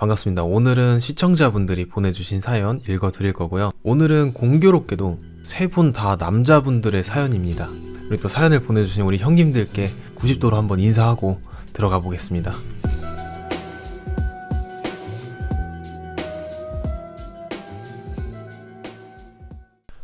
반갑습니다. 오늘은 시청자분들이 보내주신 사연 읽어드릴 거고요. 오늘은 공교롭게도 세 분 다 남자분들의 사연입니다. 그리고 또 사연을 보내주신 우리 형님들께 90도로 한번 인사하고 들어가 보겠습니다.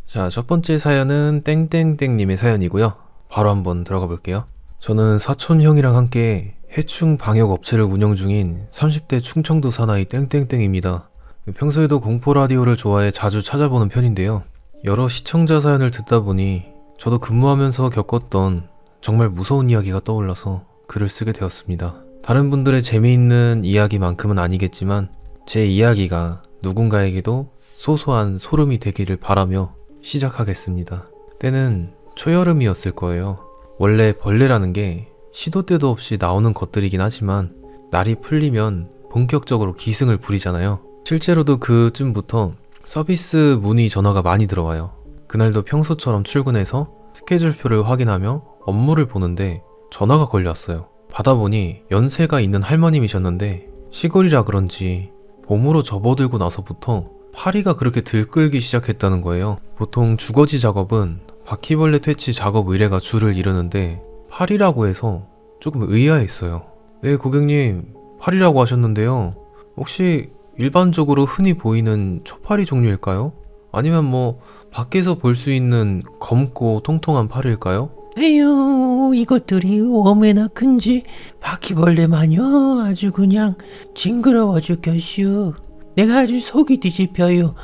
자, 첫 번째 사연은 땡땡땡님의 사연이고요. 바로 한번 들어가 볼게요. 저는 사촌 형이랑 함께 해충 방역 업체를 운영 중인 30대 충청도 사나이 땡땡땡입니다. 평소에도 공포 라디오를 좋아해 자주 찾아보는 편인데요. 여러 시청자 사연을 듣다 보니 저도 근무하면서 겪었던 정말 무서운 이야기가 떠올라서 글을 쓰게 되었습니다. 다른 분들의 재미있는 이야기만큼은 아니겠지만 제 이야기가 누군가에게도 소소한 소름이 되기를 바라며 시작하겠습니다. 때는 초여름이었을 거예요. 원래 벌레라는 게 시도 때도 없이 나오는 것들이긴 하지만 날이 풀리면 본격적으로 기승을 부리잖아요. 실제로도 그쯤부터 서비스 문의 전화가 많이 들어와요. 그날도 평소처럼 출근해서 스케줄표를 확인하며 업무를 보는데 전화가 걸려왔어요. 받아보니 연세가 있는 할머님이셨는데 시골이라 그런지 봄으로 접어들고 나서부터 파리가 그렇게 들끓기 시작했다는 거예요. 보통 주거지 작업은 바퀴벌레 퇴치 작업 의뢰가 주를 이루는데 파리라고 해서 조금 의아했어요. 네, 고객님, 파리라고 하셨는데요. 혹시 일반적으로 흔히 보이는 초파리 종류일까요? 아니면 밖에서 볼 수 있는 검고 통통한 파리일까요? 에휴, 이것들이 얼마나 큰지 바퀴벌레마녀 아주 그냥 징그러워 죽겠슈. 내가 아주 속이 뒤집혀요.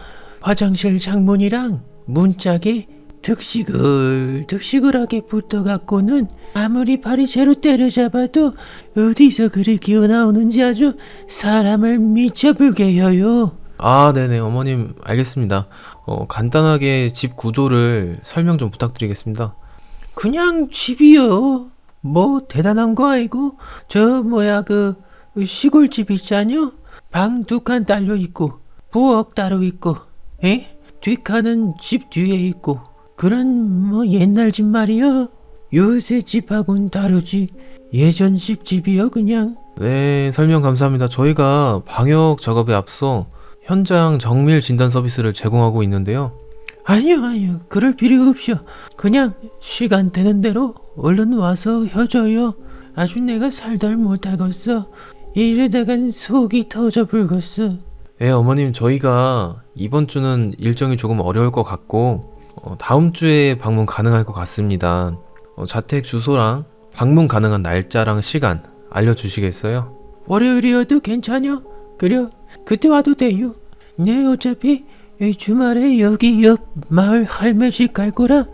화장실 창문이랑 문짝에 득시글득시글하게 붙어갖고는 아무리 파리채로 때려잡아도 어디서 그리 기어나오는지 아주 사람을 미쳐불게 해요. 아, 네네, 어머님, 알겠습니다. 간단하게 집 구조를 설명 좀 부탁드리겠습니다. 그냥 집이요. 뭐 대단한 거 아니고 그 시골집 있잖요. 방 2칸 딸려 있고 부엌 따로 있고 뒷칸은 집 뒤에 있고 그런 옛날 집 말이요. 요새 집하고는 다르지. 예전식 집이요 그냥. 네, 설명 감사합니다. 저희가 방역 작업에 앞서 현장 정밀 진단 서비스를 제공하고 있는데요. 아니요. 그럴 필요 없어. 그냥 시간 되는 대로 얼른 와서 해줘요. 아주 내가 살들 못하겠어. 이러다간 속이 터져 불겠어. 네, 어머님, 저희가 이번 주는 일정이 조금 어려울 것 같고 다음 주에 방문 가능할 것 같습니다. 자택 주소랑 방문 가능한 날짜랑 시간 알려주시겠어요? 월요일이어도 괜찮요? 그래, 그때 와도 돼요. 네, 어차피 이 주말에 여기 옆 마을 할매집 갈 거라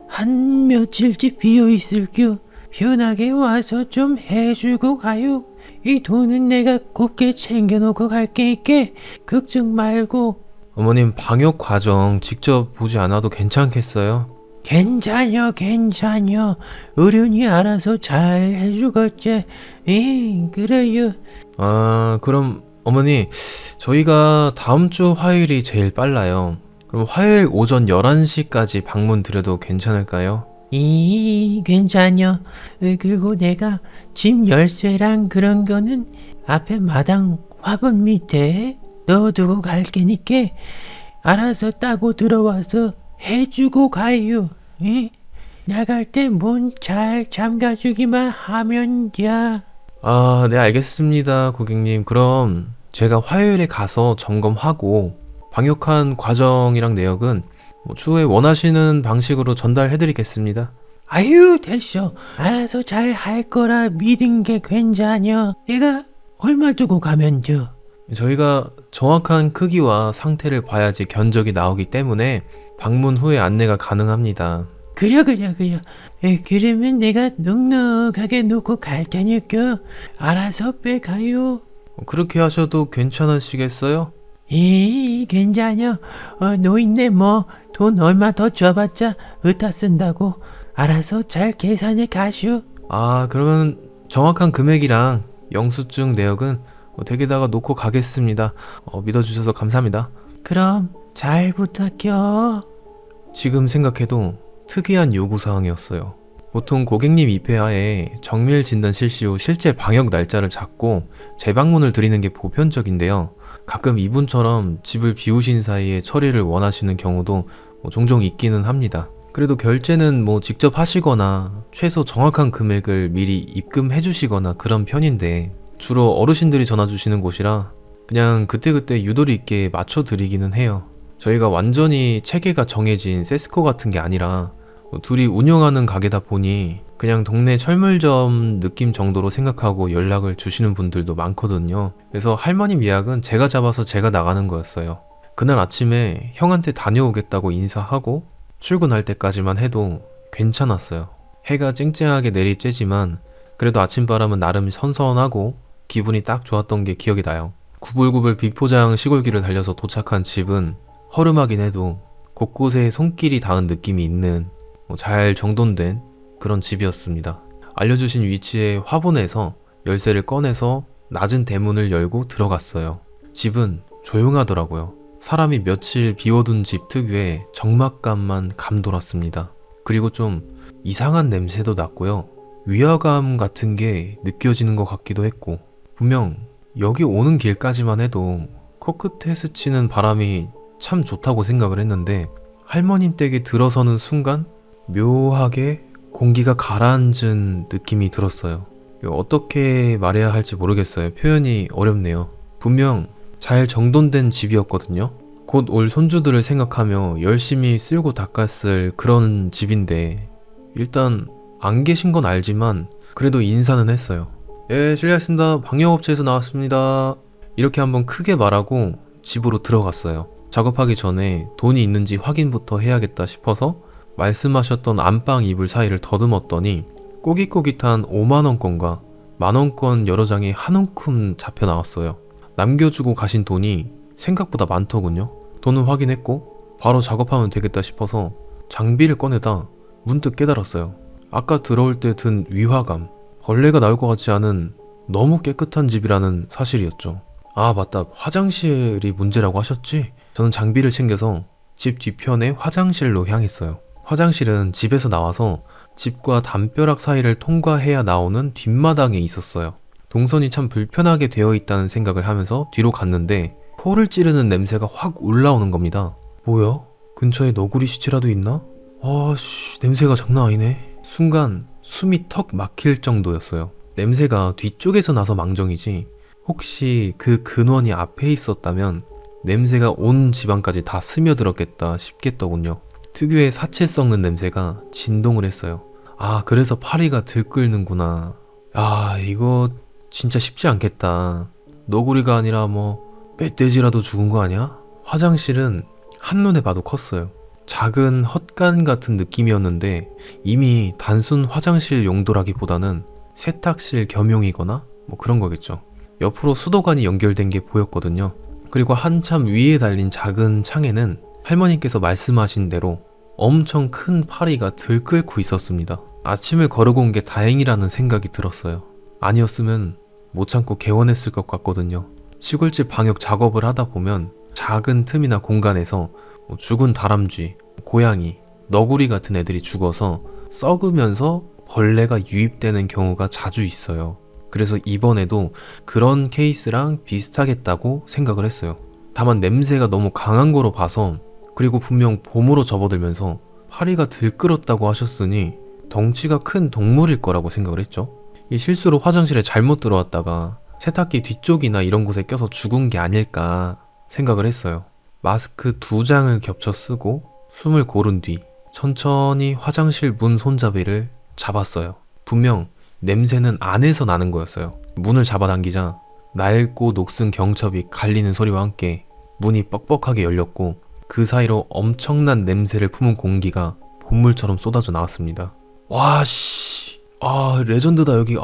한 며칠째 비어있을게요. 편하게 와서 좀 해주고 가요. 이 돈은 내가 곱게 챙겨놓고 갈게니까 걱정 말고. 어머님, 방역 과정 직접 보지 않아도 괜찮겠어요? 괜찮요. 어른이 알아서 잘 해주겠지. 그래요. 아, 그럼 어머니, 저희가 다음 주 화요일이 제일 빨라요. 그럼 화요일 오전 11시까지 방문 드려도 괜찮을까요? 괜찮요. 그리고 내가 집 열쇠랑 그런 거는 앞에 마당 화분 밑에 넣어두고 갈 게니까 알아서 따고 들어와서 해주고 가요. 나갈 때 문 잘 잠가주기만 하면 돼. 아, 네, 알겠습니다, 고객님. 그럼 제가 화요일에 가서 점검하고 방역한 과정이랑 내역은 추후에 원하시는 방식으로 전달해드리겠습니다. 아유, 됐어. 알아서 잘 할 거라 믿은 게 괜찮여. 내가 얼마 두고 가면 돼. 저희가 정확한 크기와 상태를 봐야지 견적이 나오기 때문에 방문 후에 안내가 가능합니다. 그래. 그러면 내가 넉넉하게 놓고 갈 테니까 알아서 빼가요. 그렇게 하셔도 괜찮으시겠어요? 괜찮여. 노인네 돈 얼마 더 줘봤자 어디다 쓴다고. 알아서 잘 계산해 가슈. 아, 그러면 정확한 금액이랑 영수증 내역은 댁에다가 놓고 가겠습니다. 믿어주셔서 감사합니다. 그럼 잘 부탁해. 지금 생각해도 특이한 요구사항이었어요. 보통 고객님 입회하에 정밀 진단 실시 후 실제 방역 날짜를 잡고 재방문을 드리는 게 보편적인데요. 가끔 이분처럼 집을 비우신 사이에 처리를 원하시는 경우도 종종 있기는 합니다. 그래도 결제는 직접 하시거나 최소 정확한 금액을 미리 입금해 주시거나 그런 편인데, 주로 어르신들이 전화 주시는 곳이라 그냥 그때그때 유도리 있게 맞춰 드리기는 해요. 저희가 완전히 체계가 정해진 세스코 같은 게 아니라 둘이 운영하는 가게다 보니 그냥 동네 철물점 느낌 정도로 생각하고 연락을 주시는 분들도 많거든요. 그래서 할머님 예약은 제가 잡아서 제가 나가는 거였어요. 그날 아침에 형한테 다녀오겠다고 인사하고 출근할 때까지만 해도 괜찮았어요. 해가 쨍쨍하게 내릴 쬐지만 그래도 아침바람은 나름 선선하고 기분이 딱 좋았던 게 기억이 나요. 구불구불 비포장 시골길을 달려서 도착한 집은 허름하긴 해도 곳곳에 손길이 닿은 느낌이 있는 잘 정돈된 그런 집이었습니다. 알려주신 위치에 화분에서 열쇠를 꺼내서 낮은 대문을 열고 들어갔어요. 집은 조용하더라고요. 사람이 며칠 비워둔 집 특유의 적막감만 감돌았습니다. 그리고 좀 이상한 냄새도 났고요. 위화감 같은 게 느껴지는 것 같기도 했고, 분명 여기 오는 길까지만 해도 코끝에 스치는 바람이 참 좋다고 생각을 했는데, 할머님 댁에 들어서는 순간 묘하게 공기가 가라앉은 느낌이 들었어요. 어떻게 말해야 할지 모르겠어요. 표현이 어렵네요. 분명 잘 정돈된 집이었거든요. 곧 올 손주들을 생각하며 열심히 쓸고 닦았을 그런 집인데, 일단 안 계신 건 알지만 그래도 인사는 했어요. 예, 실례했습니다. 방역업체에서 나왔습니다. 이렇게 한번 크게 말하고 집으로 들어갔어요. 작업하기 전에 돈이 있는지 확인부터 해야겠다 싶어서 말씀하셨던 안방 이불 사이를 더듬었더니 꼬깃꼬깃한 5만원권과 만원권 여러 장이 한 움큼 잡혀 나왔어요. 남겨주고 가신 돈이 생각보다 많더군요. 돈은 확인했고 바로 작업하면 되겠다 싶어서 장비를 꺼내다 문득 깨달았어요. 아까 들어올 때 든 위화감, 벌레가 나올 것 같지 않은 너무 깨끗한 집이라는 사실이었죠. 아 맞다, 화장실이 문제라고 하셨지? 저는 장비를 챙겨서 집 뒤편의 화장실로 향했어요. 화장실은 집에서 나와서 집과 담벼락 사이를 통과해야 나오는 뒷마당에 있었어요. 동선이 참 불편하게 되어 있다는 생각을 하면서 뒤로 갔는데 코를 찌르는 냄새가 확 올라오는 겁니다. 뭐야? 근처에 너구리 시체라도 있나? 아씨, 냄새가 장난 아니네. 순간 숨이 턱 막힐 정도였어요. 냄새가 뒤쪽에서 나서 망정이지 혹시 그 근원이 앞에 있었다면 냄새가 온 집안까지 다 스며들었겠다 싶겠더군요. 특유의 사체 썩는 냄새가 진동을 했어요. 아, 그래서 파리가 들끓는구나. 아, 이거 진짜 쉽지 않겠다. 너구리가 아니라 멧돼지라도 죽은 거 아니야? 화장실은 한눈에 봐도 컸어요. 작은 헛간 같은 느낌이었는데 이미 단순 화장실 용도라기보다는 세탁실 겸용이거나 그런 거겠죠. 옆으로 수도관이 연결된 게 보였거든요. 그리고 한참 위에 달린 작은 창에는 할머니께서 말씀하신 대로 엄청 큰 파리가 들끓고 있었습니다. 아침을 거르고 온 게 다행이라는 생각이 들었어요. 아니었으면 못 참고 개원했을 것 같거든요. 시골집 방역 작업을 하다 보면 작은 틈이나 공간에서 죽은 다람쥐, 고양이, 너구리 같은 애들이 죽어서 썩으면서 벌레가 유입되는 경우가 자주 있어요. 그래서 이번에도 그런 케이스랑 비슷하겠다고 생각을 했어요. 다만 냄새가 너무 강한 거로 봐서, 그리고 분명 봄으로 접어들면서 파리가 들끓었다고 하셨으니 덩치가 큰 동물일 거라고 생각을 했죠. 이 실수로 화장실에 잘못 들어왔다가 세탁기 뒤쪽이나 이런 곳에 껴서 죽은 게 아닐까 생각을 했어요. 마스크 2장을 겹쳐 쓰고 숨을 고른 뒤 천천히 화장실 문 손잡이를 잡았어요. 분명 냄새는 안에서 나는 거였어요. 문을 잡아당기자 낡고 녹슨 경첩이 갈리는 소리와 함께 문이 뻑뻑하게 열렸고 그 사이로 엄청난 냄새를 품은 공기가 본물처럼 쏟아져 나왔습니다. 와씨, 아 레전드다 여기.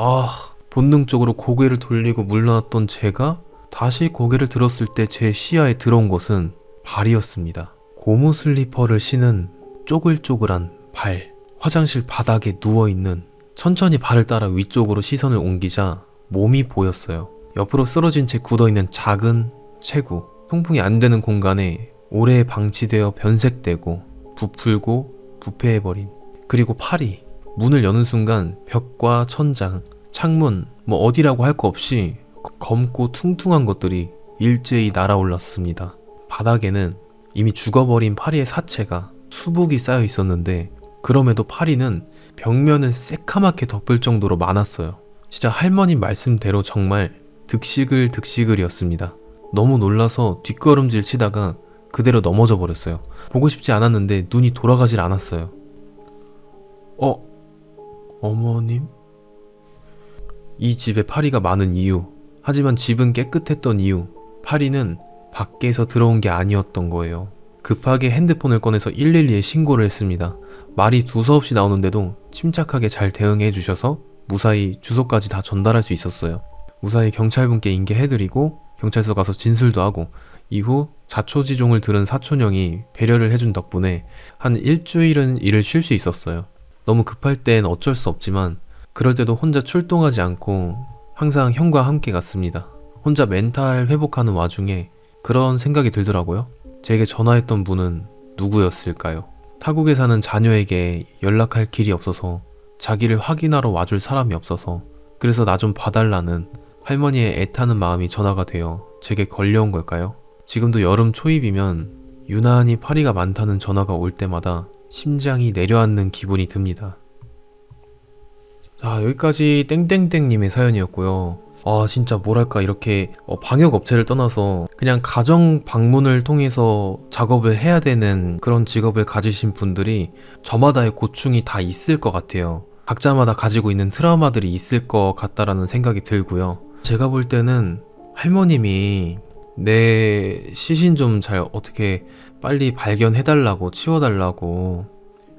본능적으로 고개를 돌리고 물러났던 제가 다시 고개를 들었을 때 제 시야에 들어온 것은 발이었습니다. 고무 슬리퍼를 신은 쪼글쪼글한 발, 화장실 바닥에 누워있는, 천천히 발을 따라 위쪽으로 시선을 옮기자 몸이 보였어요. 옆으로 쓰러진 채 굳어있는 작은 체구, 통풍이 안 되는 공간에 오래 방치되어 변색되고 부풀고 부패해버린, 그리고 파리, 문을 여는 순간 벽과 천장, 창문, 뭐 어디라고 할 거 없이 검고 퉁퉁한 것들이 일제히 날아올랐습니다. 바닥에는 이미 죽어버린 파리의 사체가 수북이 쌓여 있었는데 그럼에도 파리는 벽면을 새카맣게 덮을 정도로 많았어요. 진짜 할머니 말씀대로 정말 득시글득시글이었습니다. 너무 놀라서 뒷걸음질 치다가 그대로 넘어져 버렸어요. 보고 싶지 않았는데 눈이 돌아가질 않았어요. 어머님? 이 집에 파리가 많은 이유, 하지만 집은 깨끗했던 이유, 파리는 밖에서 들어온 게 아니었던 거예요. 급하게 핸드폰을 꺼내서 112에 신고를 했습니다. 말이 두서없이 나오는데도 침착하게 잘 대응해 주셔서 무사히 주소까지 다 전달할 수 있었어요. 무사히 경찰분께 인계해드리고 경찰서 가서 진술도 하고 이후 자초지종을 들은 사촌형이 배려를 해준 덕분에 한 일주일은 일을 쉴 수 있었어요. 너무 급할 땐 어쩔 수 없지만 그럴 때도 혼자 출동하지 않고 항상 형과 함께 갔습니다. 혼자 멘탈 회복하는 와중에 그런 생각이 들더라고요. 제게 전화했던 분은 누구였을까요? 타국에 사는 자녀에게 연락할 길이 없어서 자기를 확인하러 와줄 사람이 없어서 그래서 나 좀 봐달라는 할머니의 애타는 마음이 전화가 되어 제게 걸려온 걸까요? 지금도 여름 초입이면 유난히 파리가 많다는 전화가 올 때마다 심장이 내려앉는 기분이 듭니다. 자, 여기까지 땡땡땡님의 사연이었고요. 진짜 뭐랄까 이렇게 방역업체를 떠나서 그냥 가정 방문을 통해서 작업을 해야 되는 그런 직업을 가지신 분들이 저마다의 고충이 다 있을 것 같아요. 각자마다 가지고 있는 트라우마들이 있을 것 같다라는 생각이 들고요. 제가 볼 때는 할머님이 내 시신 좀 잘 어떻게 빨리 발견해달라고 치워달라고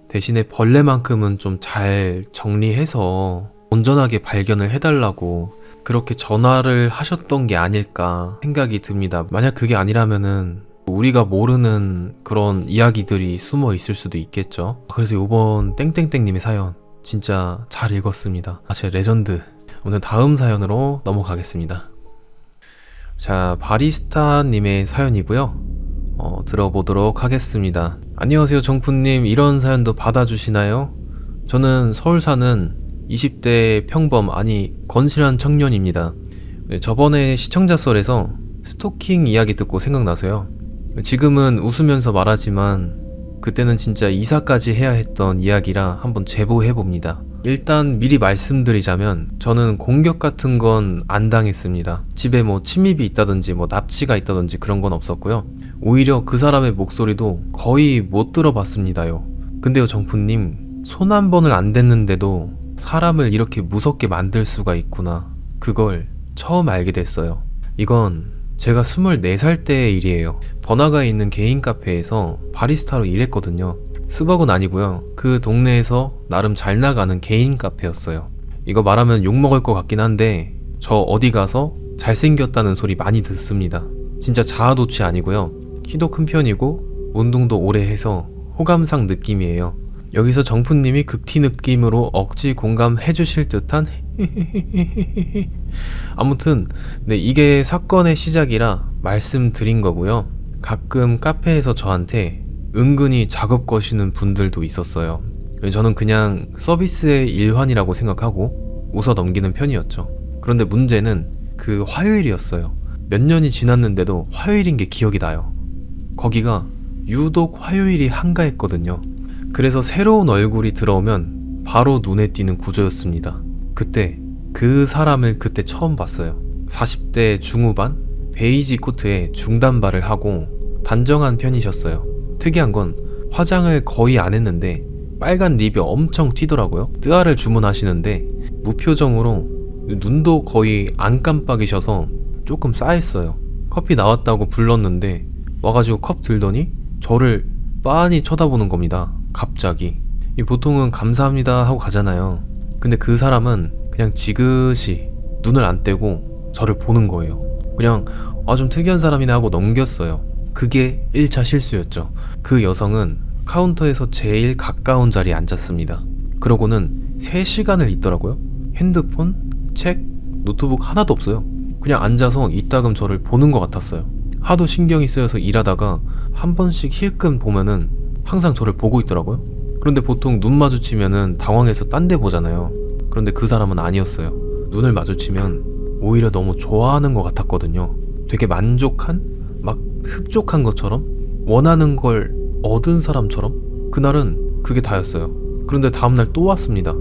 대신에 벌레만큼은 좀 잘 정리해서 온전하게 발견을 해달라고 그렇게 전화를 하셨던 게 아닐까 생각이 듭니다. 만약 그게 아니라면은 우리가 모르는 그런 이야기들이 숨어 있을 수도 있겠죠. 그래서 요번 땡땡땡님의 사연 진짜 잘 읽었습니다. 제 레전드. 오늘 다음 사연으로 넘어가겠습니다. 자, 바리스타님의 사연이고요. 들어보도록 하겠습니다. 안녕하세요 정푸님, 이런 사연도 받아주시나요? 저는 서울 사는 20대 평범 아니 건실한 청년입니다. 저번에 시청자 썰에서 스토킹 이야기 듣고 생각나서요. 지금은 웃으면서 말하지만 그때는 진짜 이사까지 해야 했던 이야기라 한번 제보해봅니다. 일단 미리 말씀드리자면 저는 공격 같은 건 안 당했습니다. 집에 뭐 침입이 있다든지 뭐 납치가 있다든지 그런 건 없었고요. 오히려 그 사람의 목소리도 거의 못 들어봤습니다요. 근데요 정푸님, 손 한 번을 안 댔는데도 사람을 이렇게 무섭게 만들 수가 있구나. 그걸 처음 알게 됐어요. 이건 제가 24살 때의 일이에요. 번화가에 있는 개인 카페에서 바리스타로 일했거든요. 스벅은 아니고요. 그 동네에서 나름 잘 나가는 개인 카페였어요. 이거 말하면 욕먹을 것 같긴 한데 저 어디 가서 잘생겼다는 소리 많이 듣습니다. 진짜 자아도취 아니고요. 키도 큰 편이고 운동도 오래 해서 호감상 느낌이에요. 여기서 정푸님이 극티 느낌으로 억지 공감해 주실 듯한 아무튼 네, 이게 사건의 시작이라 말씀드린 거고요. 가끔 카페에서 저한테 은근히 작업 거시는 분들도 있었어요. 저는 그냥 서비스의 일환이라고 생각하고 웃어 넘기는 편이었죠. 그런데 문제는 그 화요일이었어요. 몇 년이 지났는데도 화요일인 게 기억이 나요. 거기가 유독 화요일이 한가했거든요. 그래서 새로운 얼굴이 들어오면 바로 눈에 띄는 구조였습니다. 그때 그 사람을 그때 처음 봤어요. 40대 중후반, 베이지 코트에 중단발을 하고 단정한 편이셨어요. 특이한 건 화장을 거의 안 했는데 빨간 립이 엄청 튀더라고요. 뜨아를 주문하시는데 무표정으로 눈도 거의 안 깜빡이셔서 조금 싸했어요. 커피 나왔다고 불렀는데 와가지고 컵 들더니 저를 빤히 쳐다보는 겁니다. 갑자기. 보통은 감사합니다 하고 가잖아요. 근데 그 사람은 그냥 지그시 눈을 안 떼고 저를 보는 거예요. 그냥 좀 특이한 사람이네 하고 넘겼어요. 그게 1차 실수였죠. 그 여성은 카운터에서 제일 가까운 자리에 앉았습니다. 그러고는 3시간을 있더라고요. 핸드폰, 책, 노트북 하나도 없어요. 그냥 앉아서 이따금 저를 보는 것 같았어요. 하도 신경이 쓰여서 일하다가 한 번씩 힐끔 보면은 항상 저를 보고 있더라고요. 그런데 보통 눈 마주치면은 당황해서 딴 데 보잖아요. 그런데 그 사람은 아니었어요. 눈을 마주치면 오히려 너무 좋아하는 것 같았거든요. 되게 만족한? 막 흡족한 것처럼? 원하는 걸 얻은 사람처럼? 그날은 그게 다였어요. 그런데 다음날 또 왔습니다.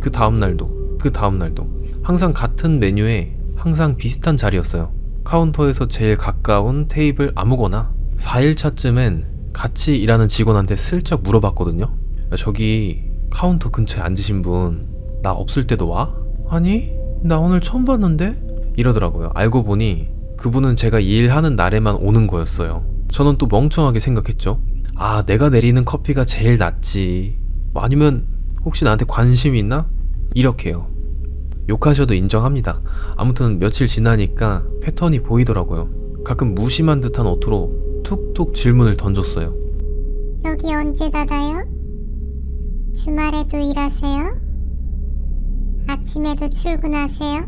그 다음날도, 그 다음날도. 항상 같은 메뉴에 항상 비슷한 자리였어요. 카운터에서 제일 가까운 테이블 아무거나. 4일차쯤엔 같이 일하는 직원한테 슬쩍 물어봤거든요. 야, 저기 카운터 근처에 앉으신 분 나 없을 때도 와? 아니, 나 오늘 처음 봤는데? 이러더라고요. 알고 보니 그분은 제가 일하는 날에만 오는 거였어요. 저는 또 멍청하게 생각했죠. 아, 내가 내리는 커피가 제일 낫지. 뭐 아니면 혹시 나한테 관심 있나? 이렇게요. 욕하셔도 인정합니다. 아무튼 며칠 지나니까 패턴이 보이더라고요. 가끔 무심한 듯한 어투로 툭툭 질문을 던졌어요. 여기 언제 닫아요? 주말에도 일하세요? 아침에도 출근하세요?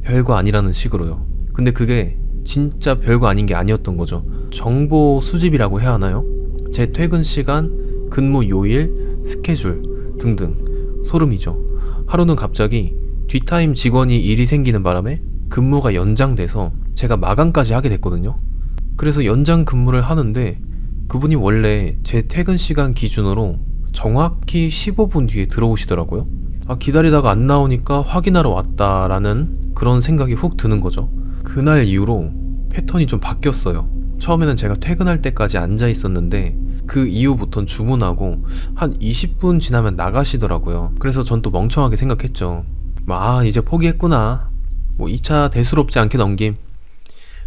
별거 아니라는 식으로요. 근데 그게 진짜 별거 아닌 게 아니었던 거죠. 정보 수집이라고 해야 하나요? 제 퇴근 시간, 근무 요일, 스케줄 등등. 소름이죠. 하루는 갑자기 뒷타임 직원이 일이 생기는 바람에 근무가 연장돼서 제가 마감까지 하게 됐거든요. 그래서 연장 근무를 하는데 그분이 원래 제 퇴근 시간 기준으로 정확히 15분 뒤에 들어오시더라고요. 아, 기다리다가 안 나오니까 확인하러 왔다라는 그런 생각이 훅 드는 거죠. 그날 이후로 패턴이 좀 바뀌었어요. 처음에는 제가 퇴근할 때까지 앉아 있었는데 그 이후부터는 주문하고 한 20분 지나면 나가시더라고요. 그래서 전 또 멍청하게 생각했죠. 아, 이제 포기했구나. 뭐 2차 대수롭지 않게 넘김.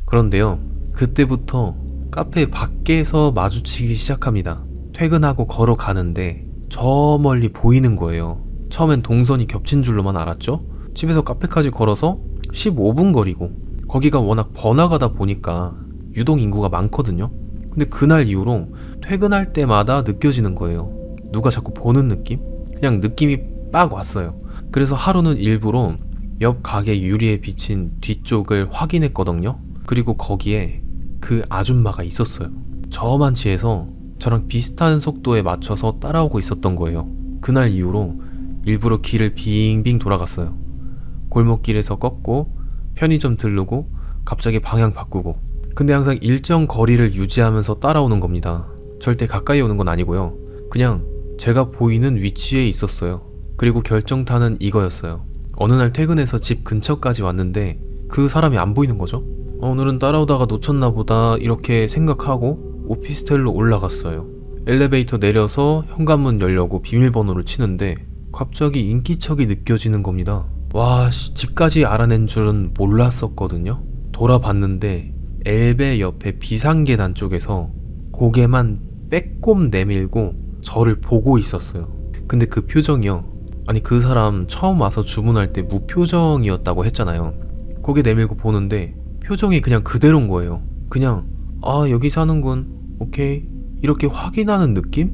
그런데요, 그때부터 카페 밖에서 마주치기 시작합니다. 퇴근하고 걸어가는데 저 멀리 보이는 거예요. 처음엔 동선이 겹친 줄로만 알았죠. 집에서 카페까지 걸어서 15분 거리고 거기가 워낙 번화가다 보니까 유동 인구가 많거든요. 근데 그날 이후로 퇴근할 때마다 느껴지는 거예요. 누가 자꾸 보는 느낌? 그냥 느낌이 빡 왔어요. 그래서 하루는 일부러 옆 가게 유리에 비친 뒤쪽을 확인했거든요. 그리고 거기에 그 아줌마가 있었어요. 저만치 해서 저랑 비슷한 속도에 맞춰서 따라오고 있었던 거예요. 그날 이후로 일부러 길을 빙빙 돌아갔어요. 골목길에서 꺾고 편의점 들르고 갑자기 방향 바꾸고. 근데 항상 일정 거리를 유지하면서 따라오는 겁니다. 절대 가까이 오는 건 아니고요. 그냥 제가 보이는 위치에 있었어요. 그리고 결정타는 이거였어요. 어느 날 퇴근해서 집 근처까지 왔는데 그 사람이 안 보이는 거죠. 오늘은 따라오다가 놓쳤나 보다 이렇게 생각하고 오피스텔로 올라갔어요. 엘리베이터 내려서 현관문 열려고 비밀번호를 치는데 갑자기 인기척이 느껴지는 겁니다. 와, 집까지 알아낸 줄은 몰랐었거든요. 돌아봤는데 엘베 옆에 비상계단 쪽에서 고개만 빼꼼 내밀고 저를 보고 있었어요. 근데 그 표정이요, 아니 그 사람 처음 와서 주문할 때 무표정이었다고 했잖아요. 고개 내밀고 보는데 표정이 그냥 그대로인 거예요. 그냥 아, 여기 사는군, 오케이, 이렇게 확인하는 느낌?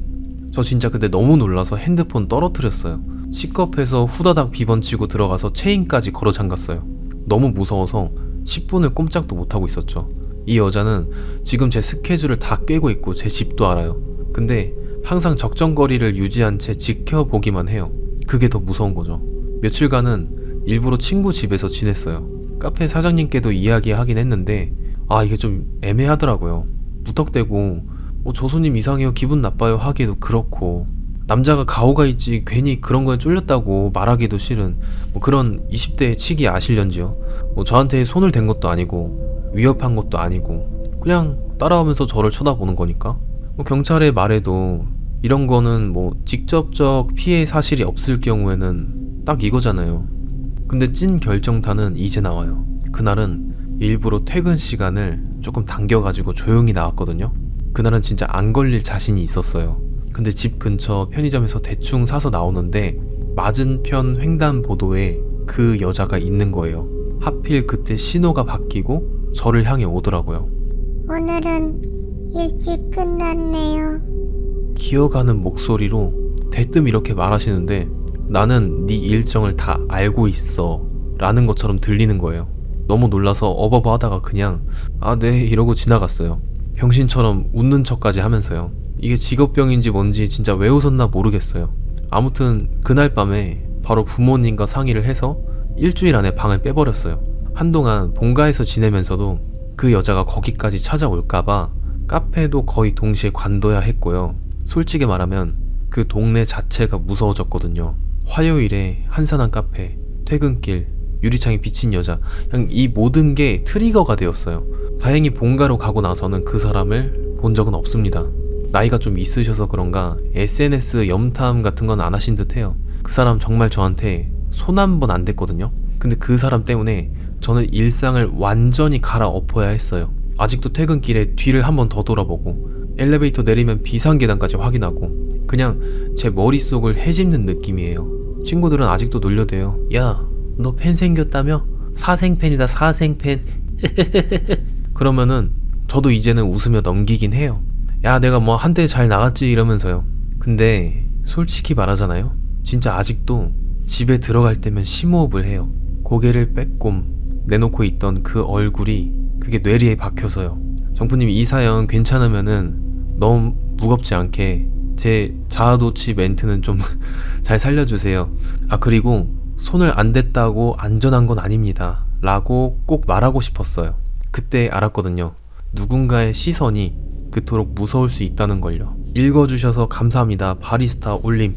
저 진짜 그때 너무 놀라서 핸드폰 떨어뜨렸어요. 시겁해서 후다닥 비번치고 들어가서 체인까지 걸어 잠갔어요. 너무 무서워서 10분을 꼼짝도 못하고 있었죠. 이 여자는 지금 제 스케줄을 다 꿰고 있고 제 집도 알아요. 근데 항상 적정거리를 유지한 채 지켜보기만 해요. 그게 더 무서운 거죠. 며칠간은 일부러 친구 집에서 지냈어요. 카페 사장님께도 이야기하긴 했는데 아, 이게 좀 애매하더라고요. 무턱대고 저 손님 이상해요, 기분 나빠요 하기도 그렇고, 남자가 가오가 있지 괜히 그런 거에 쫄렸다고 말하기도 싫은 그런 20대의 치기 아실련지요. 저한테 손을 댄 것도 아니고 위협한 것도 아니고 그냥 따라오면서 저를 쳐다보는 거니까. 경찰에 말해도 이런 거는 직접적 피해 사실이 없을 경우에는 딱 이거잖아요. 근데 찐 결정타는 이제 나와요. 그날은 일부러 퇴근 시간을 조금 당겨가지고 조용히 나왔거든요. 그날은 진짜 안 걸릴 자신이 있었어요. 근데 집 근처 편의점에서 대충 사서 나오는데 맞은편 횡단보도에 그 여자가 있는 거예요. 하필 그때 신호가 바뀌고 저를 향해 오더라고요. 오늘은 일찍 끝났네요. 기어가는 목소리로 대뜸 이렇게 말하시는데 나는 네 일정을 다 알고 있어 라는 것처럼 들리는 거예요. 너무 놀라서 어버버 하다가 그냥 아, 네 이러고 지나갔어요. 병신처럼 웃는 척까지 하면서요. 이게 직업병인지 뭔지 진짜 왜 웃었나 모르겠어요. 아무튼 그날 밤에 바로 부모님과 상의를 해서 일주일 안에 방을 빼버렸어요. 한동안 본가에서 지내면서도 그 여자가 거기까지 찾아올까봐 카페도 거의 동시에 관둬야 했고요. 솔직히 말하면 그 동네 자체가 무서워졌거든요. 화요일에 한산한 카페, 퇴근길, 유리창에 비친 여자, 그냥 이 모든 게 트리거가 되었어요. 다행히 본가로 가고 나서는 그 사람을 본 적은 없습니다. 나이가 좀 있으셔서 그런가 SNS 염탐 같은 건 안 하신 듯해요. 그 사람 정말 저한테 손 한 번 안 댔거든요. 근데 그 사람 때문에 저는 일상을 완전히 갈아엎어야 했어요. 아직도 퇴근길에 뒤를 한 번 더 돌아보고 엘리베이터 내리면 비상계단까지 확인하고 그냥 제 머릿속을 헤집는 느낌이에요. 친구들은 아직도 놀려대요. 야, 너 팬 생겼다며? 사생팬이다, 사생팬. 그러면은 저도 이제는 웃으며 넘기긴 해요. 야, 내가 뭐 한때 잘 나갔지 이러면서요. 근데 솔직히 말하잖아요. 진짜 아직도 집에 들어갈 때면 심호흡을 해요. 고개를 빼꼼 내놓고 있던 그 얼굴이 그게 뇌리에 박혀서요. 정프님, 이 사연 괜찮으면은 너무 무겁지 않게 제 자아도취 멘트는 좀 잘 살려주세요. 아, 그리고 손을 안 댔다고 안전한 건 아닙니다 라고 꼭 말하고 싶었어요. 그때 알았거든요. 누군가의 시선이 그토록 무서울 수 있다는 걸요. 읽어주셔서 감사합니다. 바리스타 올림.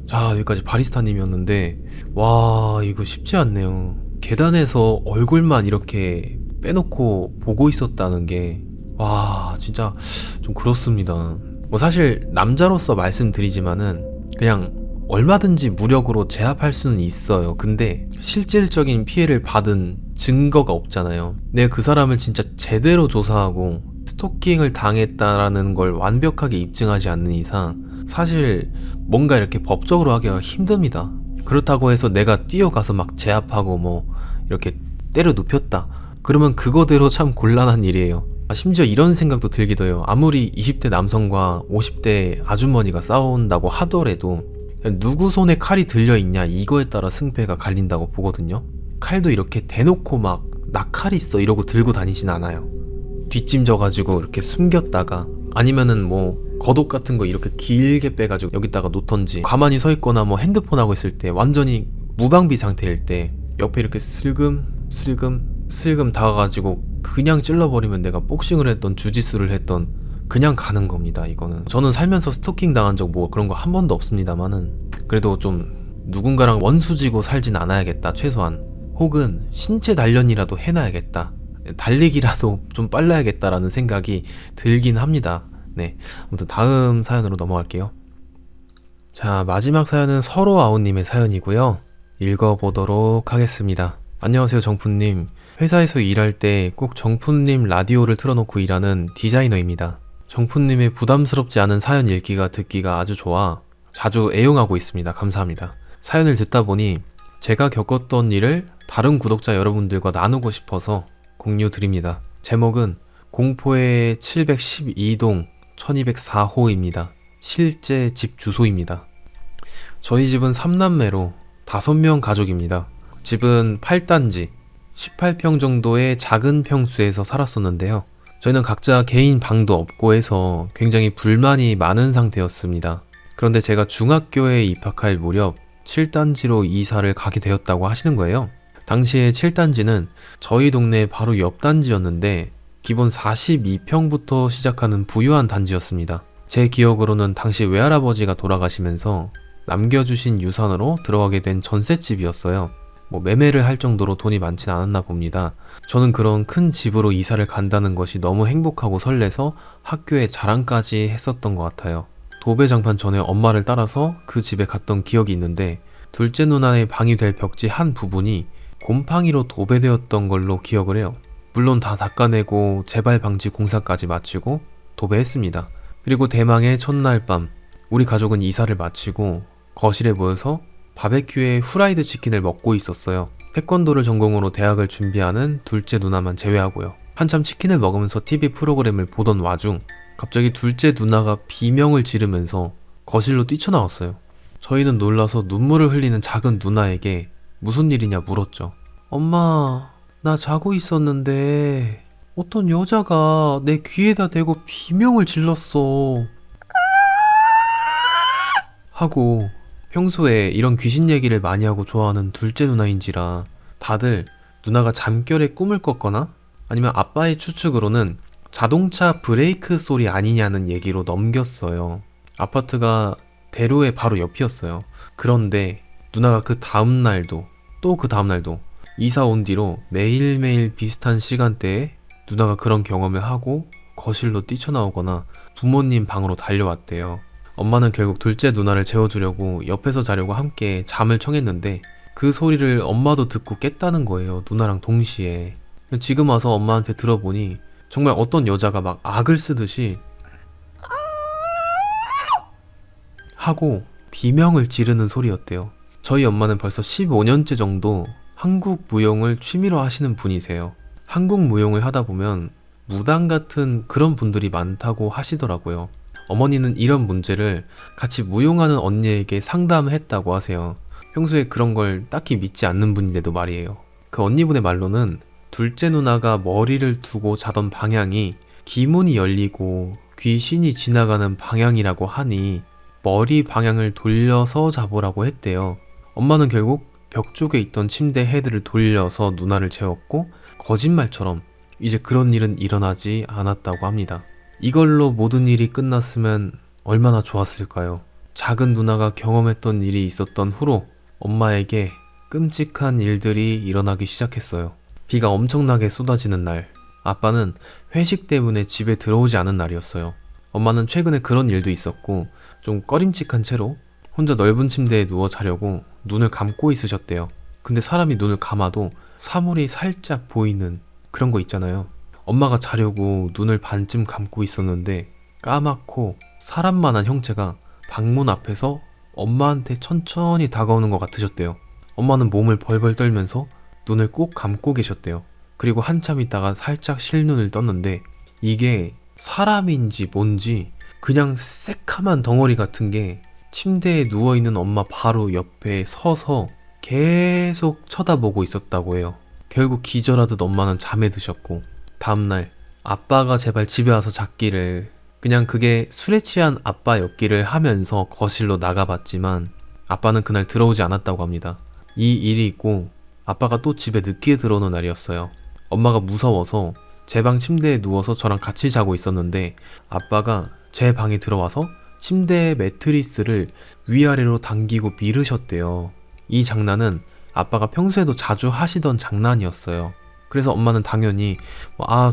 자, 여기까지 바리스타님이었는데 와, 이거 쉽지 않네요. 계단에서 얼굴만 이렇게 빼놓고 보고 있었다는 게 와, 진짜 좀 그렇습니다. 뭐 사실 남자로서 말씀드리지만은 그냥 얼마든지 무력으로 제압할 수는 있어요. 근데 실질적인 피해를 받은 증거가 없잖아요. 내가 그 사람을 진짜 제대로 조사하고 스토킹을 당했다라는 걸 완벽하게 입증하지 않는 이상 사실 뭔가 이렇게 법적으로 하기가 힘듭니다. 그렇다고 해서 내가 뛰어가서 막 제압하고 뭐 이렇게 때려 눕혔다 그러면 그거대로 참 곤란한 일이에요. 심지어 이런 생각도 들기도 해요. 아무리 20대 남성과 50대 아주머니가 싸운다고 하더라도 누구 손에 칼이 들려있냐 이거에 따라 승패가 갈린다고 보거든요. 칼도 이렇게 대놓고 막 나 칼 있어 이러고 들고 다니진 않아요. 뒷짐져가지고 이렇게 숨겼다가 아니면은 뭐 겉옷 같은 거 이렇게 길게 빼가지고 여기다가 놓던지 가만히 서 있거나 뭐 핸드폰 하고 있을 때 완전히 무방비 상태일 때 옆에 이렇게 슬금 다가가지고 그냥 찔러버리면 내가 복싱을 했던 주짓수를 했던 그냥 가는 겁니다. 이거는 저는 살면서 스토킹 당한 적 뭐 그런 거 한 번도 없습니다만은 그래도 좀 누군가랑 원수지고 살진 않아야겠다 최소한. 혹은 신체 단련이라도 해놔야겠다, 달리기라도 좀 빨라야겠다라는 생각이 들긴 합니다. 네, 아무튼 다음 사연으로 넘어갈게요. 자, 마지막 사연은 서로아웃님의 사연이고요. 읽어보도록 하겠습니다. 안녕하세요 정프님. 회사에서 일할 때 꼭 정프님 라디오를 틀어놓고 일하는 디자이너입니다. 정프님의 부담스럽지 않은 사연 읽기가 듣기가 아주 좋아 자주 애용하고 있습니다. 감사합니다. 사연을 듣다 보니 제가 겪었던 일을 다른 구독자 여러분들과 나누고 싶어서 공유 드립니다. 제목은 공포의 712동 1204호입니다. 실제 집 주소입니다. 저희 집은 3남매로 5명 가족입니다. 집은 8단지 18평 정도의 작은 평수에서 살았었는데요. 저희는 각자 개인 방도 없고 해서 굉장히 불만이 많은 상태였습니다. 그런데 제가 중학교에 입학할 무렵 7단지로 이사를 가게 되었다고 하시는 거예요. 당시에 7단지는 저희 동네 바로 옆 단지였는데 기본 42평부터 시작하는 부유한 단지였습니다. 제 기억으로는 당시 외할아버지가 돌아가시면서 남겨주신 유산으로 들어가게 된 전셋집이었어요. 뭐 매매를 할 정도로 돈이 많진 않았나 봅니다. 저는 그런 큰 집으로 이사를 간다는 것이 너무 행복하고 설레서 학교에 자랑까지 했었던 것 같아요. 도배장판 전에 엄마를 따라서 그 집에 갔던 기억이 있는데 둘째 누나의 방이 될 벽지 한 부분이 곰팡이로 도배되었던 걸로 기억을 해요. 물론 다 닦아내고 재발 방지 공사까지 마치고 도배했습니다. 그리고 대망의 첫날 밤 우리 가족은 이사를 마치고 거실에 모여서 바베큐에 후라이드 치킨을 먹고 있었어요. 태권도를 전공으로 대학을 준비하는 둘째 누나만 제외하고요. 한참 치킨을 먹으면서 TV 프로그램을 보던 와중 갑자기 둘째 누나가 비명을 지르면서 거실로 뛰쳐나왔어요. 저희는 놀라서 눈물을 흘리는 작은 누나에게 무슨 일이냐 물었죠. 엄마, 나 자고 있었는데 어떤 여자가 내 귀에다 대고 비명을 질렀어. 하고 평소에 이런 귀신 얘기를 많이 하고 좋아하는 둘째 누나인지라 다들 누나가 잠결에 꿈을 꿨거나 아니면 아빠의 추측으로는 자동차 브레이크 소리 아니냐는 얘기로 넘겼어요. 아파트가 대로의 바로 옆이었어요. 그런데 누나가 그 다음날도 또 그 다음날도 이사 온 뒤로 매일매일 비슷한 시간대에 누나가 그런 경험을 하고 거실로 뛰쳐나오거나 부모님 방으로 달려왔대요. 엄마는 결국 둘째 누나를 재워주려고 옆에서 자려고 함께 잠을 청했는데 그 소리를 엄마도 듣고 깼다는 거예요. 누나랑 동시에. 지금 와서 엄마한테 들어보니 정말 어떤 여자가 막 악을 쓰듯이 하고 비명을 지르는 소리였대요. 저희 엄마는 벌써 15년째 정도 한국 무용을 취미로 하시는 분이세요. 한국 무용을 하다 보면 무당 같은 그런 분들이 많다고 하시더라고요. 어머니는 이런 문제를 같이 무용하는 언니에게 상담했다고 하세요. 평소에 그런 걸 딱히 믿지 않는 분인데도 말이에요. 그 언니분의 말로는 둘째 누나가 머리를 두고 자던 방향이 기문이 열리고 귀신이 지나가는 방향이라고 하니 머리 방향을 돌려서 자보라고 했대요. 엄마는 결국 벽 쪽에 있던 침대 헤드를 돌려서 누나를 재웠고 거짓말처럼 이제 그런 일은 일어나지 않았다고 합니다. 이걸로 모든 일이 끝났으면 얼마나 좋았을까요? 작은 누나가 경험했던 일이 있었던 후로 엄마에게 끔찍한 일들이 일어나기 시작했어요. 비가 엄청나게 쏟아지는 날, 아빠는 회식 때문에 집에 들어오지 않은 날이었어요. 엄마는 최근에 그런 일도 있었고 좀 꺼림칙한 채로 혼자 넓은 침대에 누워 자려고 눈을 감고 있으셨대요. 근데 사람이 눈을 감아도 사물이 살짝 보이는 그런 거 있잖아요. 엄마가 자려고 눈을 반쯤 감고 있었는데 까맣고 사람만한 형체가 방문 앞에서 엄마한테 천천히 다가오는 것 같으셨대요. 엄마는 몸을 벌벌 떨면서 눈을 꼭 감고 계셨대요. 그리고 한참 있다가 살짝 실눈을 떴는데 이게 사람인지 뭔지 그냥 새카만 덩어리 같은 게 침대에 누워있는 엄마 바로 옆에 서서 계속 쳐다보고 있었다고 해요. 결국 기절하듯 엄마는 잠에 드셨고 다음날 아빠가 제발 집에 와서 잤기를 그냥 그게 술에 취한 아빠였기를 하면서 거실로 나가봤지만 아빠는 그날 들어오지 않았다고 합니다. 이 일이 있고 아빠가 또 집에 늦게 들어오는 날이었어요. 엄마가 무서워서 제 방 침대에 누워서 저랑 같이 자고 있었는데 아빠가 제 방에 들어와서 침대의 매트리스를 위아래로 당기고 미르셨대요. 이 장난은 아빠가 평소에도 자주 하시던 장난이었어요. 그래서 엄마는 당연히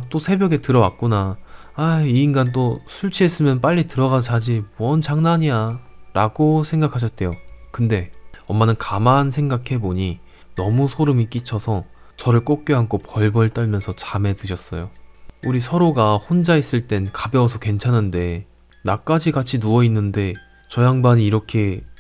또 새벽에 들어왔구나. 이 인간 또 술 취했으면 빨리 들어가 자지 뭔 장난이야 라고 생각하셨대요. 근데 엄마는 가만 생각해보니 너무 소름이 끼쳐서 저를 꼭 껴안고 벌벌 떨면서 잠에 드셨어요. 우리 서로가 혼자 있을 땐 가벼워서 괜찮은데 나까지 같이 누워있는데 저 양반이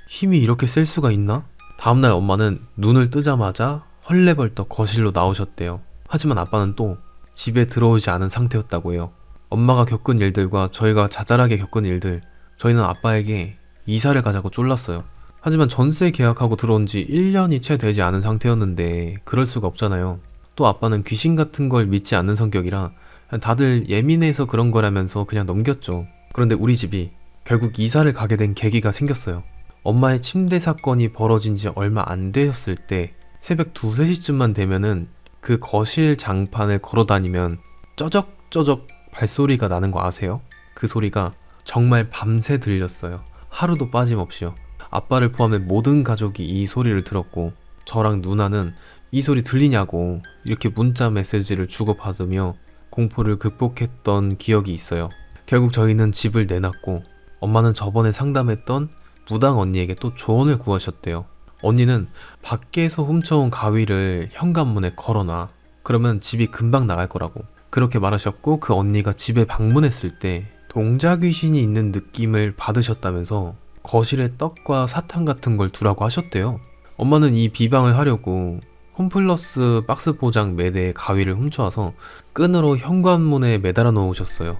힘이 이렇게 셀 수가 있나? 다음날 엄마는 눈을 뜨자마자 헐레벌떡 거실로 나오셨대요. 하지만 아빠는 또 집에 들어오지 않은 상태였다고 해요. 엄마가 겪은 일들과 저희가 자잘하게 겪은 일들, 저희는 아빠에게 이사를 가자고 쫄랐어요. 하지만 전세 계약하고 들어온 지 1년이 채 되지 않은 상태였는데 그럴 수가 없잖아요. 또 아빠는 귀신 같은 걸 믿지 않는 성격이라 다들 예민해서 그런 거라면서 그냥 넘겼죠. 그런데 우리 집이 결국 이사를 가게 된 계기가 생겼어요. 엄마의 침대 사건이 벌어진 지 얼마 안 되었을 때 새벽 2, 3시쯤만 되면은 그 거실 장판을 걸어다니면 쩌적쩌적 발소리가 나는 거 아세요? 그 소리가 정말 밤새 들렸어요. 하루도 빠짐없이요. 아빠를 포함해 모든 가족이 이 소리를 들었고 저랑 누나는 이 소리 들리냐고 이렇게 문자 메시지를 주고받으며 공포를 극복했던 기억이 있어요. 결국 저희는 집을 내놨고 엄마는 저번에 상담했던 무당 언니에게 또 조언을 구하셨대요. 언니는 밖에서 훔쳐온 가위를 현관문에 걸어놔. 그러면 집이 금방 나갈 거라고. 그렇게 말하셨고 그 언니가 집에 방문했을 때 동자 귀신이 있는 느낌을 받으셨다면서 거실에 떡과 사탕 같은 걸 두라고 하셨대요. 엄마는 이 비방을 하려고 홈플러스 박스 포장 매대에 가위를 훔쳐와서 끈으로 현관문에 매달아 놓으셨어요.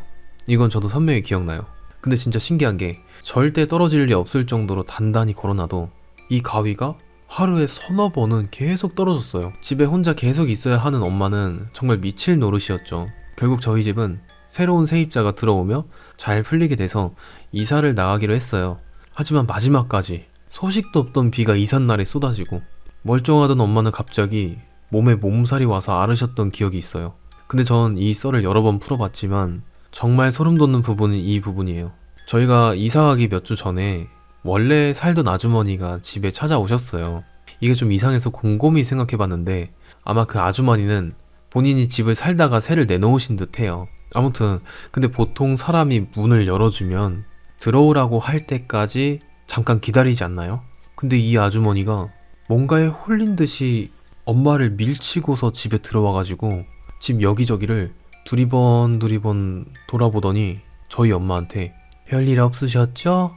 이건 저도 선명히 기억나요. 근데 진짜 신기한 게 절대 떨어질 일이 없을 정도로 단단히 걸어놔도 이 가위가 하루에 서너 번은 계속 떨어졌어요. 집에 혼자 계속 있어야 하는 엄마는 정말 미칠 노릇이었죠. 결국 저희 집은 새로운 세입자가 들어오며 잘 풀리게 돼서 이사를 나가기로 했어요. 하지만 마지막까지 소식도 없던 비가 이삿날에 쏟아지고 멀쩡하던 엄마는 갑자기 몸에 몸살이 와서 앓으셨던 기억이 있어요. 근데 전 이 썰을 여러 번 풀어봤지만 정말 소름 돋는 부분은 이 부분이에요. 저희가 이사가기 몇 주 전에 원래 살던 아주머니가 집에 찾아오셨어요. 이게 좀 이상해서 곰곰이 생각해봤는데 아마 그 아주머니는 본인이 집을 살다가 새를 내놓으신 듯 해요. 아무튼 근데 보통 사람이 문을 열어주면 들어오라고 할 때까지 잠깐 기다리지 않나요? 근데 이 아주머니가 뭔가에 홀린 듯이 엄마를 밀치고서 집에 들어와가지고 집 여기저기를 두리번 돌아보더니 저희 엄마한테 별일 없으셨죠?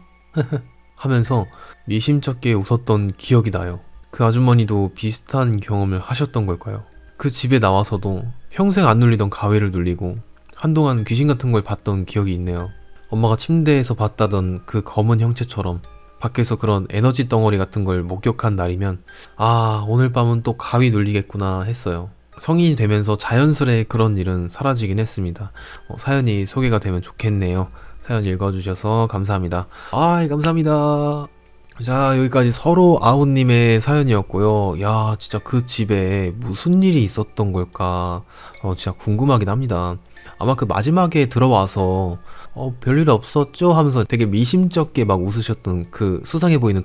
하면서 미심쩍게 웃었던 기억이 나요. 그 아주머니도 비슷한 경험을 하셨던 걸까요? 그 집에 나와서도 평생 안 눌리던 가위를 눌리고 한동안 귀신 같은 걸 봤던 기억이 있네요. 엄마가 침대에서 봤다던 그 검은 형체처럼 밖에서 그런 에너지 덩어리 같은 걸 목격한 날이면 아, 오늘 밤은 또 가위 눌리겠구나 했어요. 성인이 되면서 자연스레 그런 일은 사라지긴 했습니다. 사연이 소개가 되면 좋겠네요. 사연 읽어주셔서 감사합니다. 감사합니다. 자, 여기까지 서로 아웃님의 사연이었고요. 야, 진짜 그 집에 무슨 일이 있었던 걸까? 진짜 궁금하긴 합니다. 아마 그 마지막에 들어와서 별일 없었죠? 하면서 되게 미심쩍게 막 웃으셨던 그 수상해 보이는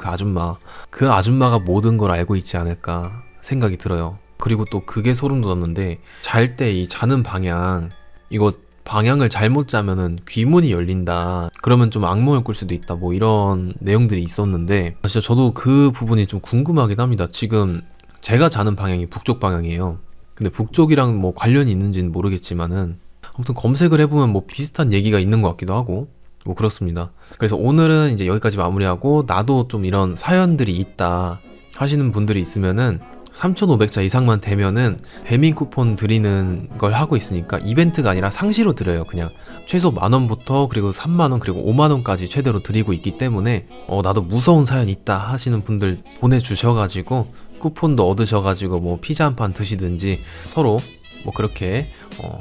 그 아줌마가 모든 걸 알고 있지 않을까 생각이 들어요. 그리고 또 그게 소름 돋았는데 잘 때 이 자는 방향, 이거 방향을 잘못 자면은 귀문이 열린다, 그러면 좀 악몽을 꿀 수도 있다, 뭐 이런 내용들이 있었는데 진짜 저도 그 부분이 좀 궁금하긴 합니다. 지금 제가 자는 방향이 북쪽 방향이에요. 근데 북쪽이랑 뭐 관련이 있는지는 모르겠지만은 아무튼 검색을 해보면 뭐 비슷한 얘기가 있는 것 같기도 하고 뭐 그렇습니다. 그래서 오늘은 이제 여기까지 마무리하고, 나도 좀 이런 사연들이 있다 하시는 분들이 있으면은 3,500자 이상만 되면은 배민 쿠폰 드리는 걸 하고 있으니까 이벤트가 아니라 상시로 드려요. 그냥 최소 10,000원부터 그리고 30,000원 그리고 50,000원까지 최대로 드리고 있기 때문에 나도 무서운 사연 있다 하시는 분들 보내주셔가지고 쿠폰도 얻으셔가지고 뭐 피자 한 판 드시든지 서로 뭐 그렇게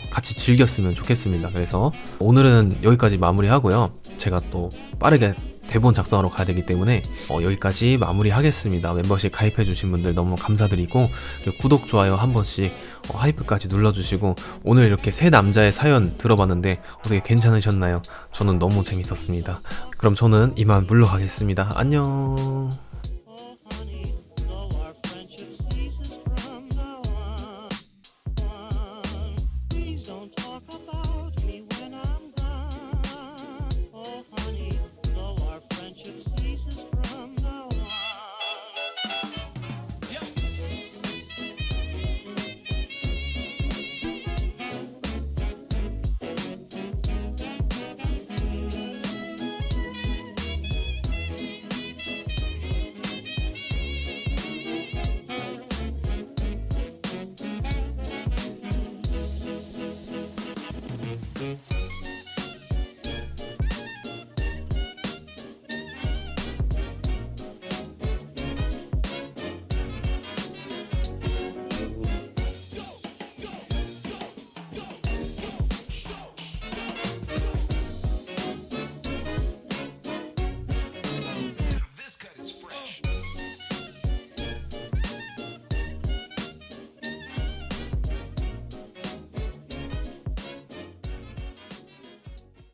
같이 즐겼으면 좋겠습니다. 그래서 오늘은 여기까지 마무리하고요. 제가 또 빠르게 대본 작성하러 가야 되기 때문에 여기까지 마무리하겠습니다. 멤버십 가입해주신 분들 너무 감사드리고, 그리고 구독, 좋아요 한 번씩 하이프까지 눌러주시고, 오늘 이렇게 세 남자의 사연 들어봤는데 어떻게 괜찮으셨나요? 저는 너무 재밌었습니다. 그럼 저는 이만 물러가겠습니다. 안녕.